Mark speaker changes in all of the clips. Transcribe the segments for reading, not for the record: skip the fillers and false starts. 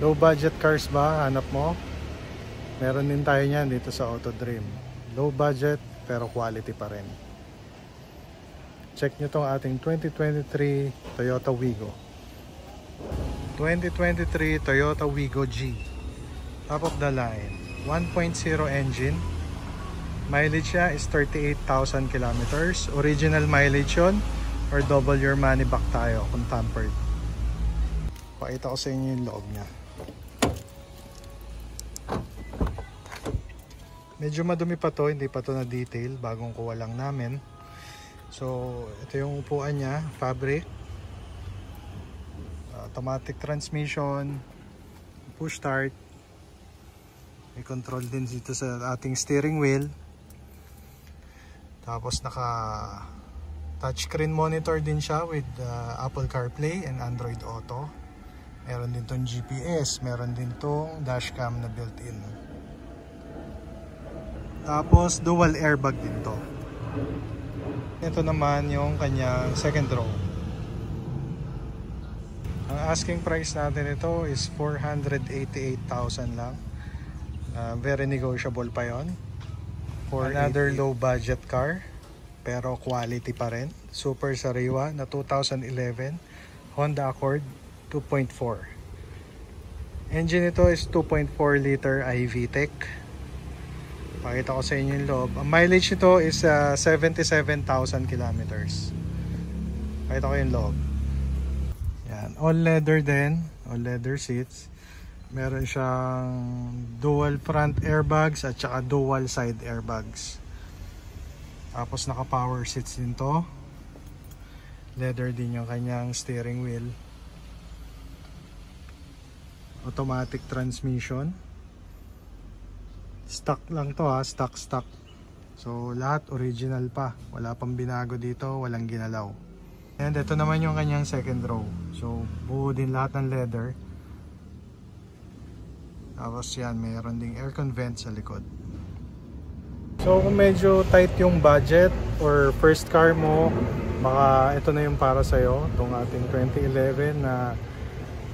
Speaker 1: Low budget cars ba hanap mo? Meron din tayo niyan dito sa Auto Dream. Low budget pero quality pa rin. Check nyo tong ating 2023 Toyota Wigo. 2023 Toyota Wigo G. Top of the line. 1.0 engine. Mileage niya is 38,000 kilometers. Original mileage yun or double your money back tayo kung tampered. Pakita ko sa inyo yung loob niya. Medyo madumi pa to, hindi pa to na detail, bagong kuha lang namin. So ito yung upuan niya, fabric, automatic transmission, push start, may control din dito sa ating steering wheel. Tapos naka touchscreen monitor din siya with Apple CarPlay and Android Auto. Meron din tong GPS, meron din tong dashcam na built-in. Tapos dual airbag din to. Ito naman yung kanyang second row. Ang asking price natin ito is 488,000 lang. Very negotiable pa yon. For another low budget car pero quality pa rin. Super sariwa na 2011 Honda Accord 2.4. Engine ito is 2.4 liter iVTEC. Pakita ko sa inyo yung loob. Ang mileage nito is 77,000 kilometers. Pakita ko yung loob. Yan. All leather din. All leather seats. Meron siyang dual front airbags at saka dual side airbags. Tapos naka power seats din to. Leather din yung kanyang steering wheel. Automatic transmission. Stock lang to ha, stock. So lahat original pa, wala pang binago dito, walang ginalaw. And ito naman yung kanyang second row. So buo din lahat ng leather. Tapos yan, mayroon ding aircon vent sa likod. So kung medyo tight yung budget or first car mo, baka ito na yung para sa'yo, itong ating 2011 na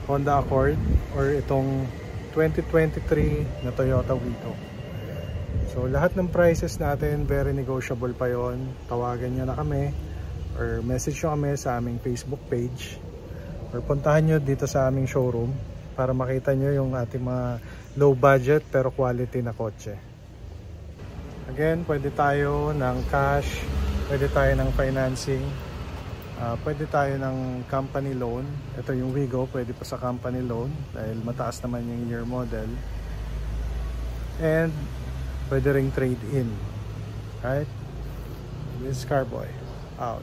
Speaker 1: Honda Accord or itong 2023 na Toyota Wigo. So lahat ng prices natin very negotiable pa yon. Tawagan nyo na kami or message nyo kami sa aming Facebook page or puntahan nyo dito sa aming showroom para makita nyo yung ating mga low budget pero quality na kotse. Again, pwede tayo ng cash, pwede tayo ng financing, pwede tayo ng company loan. Ito yung Wigo, pwede pa sa company loan dahil mataas naman yung year model. And pwede ring trade-in. Right? This is Carboy. Out.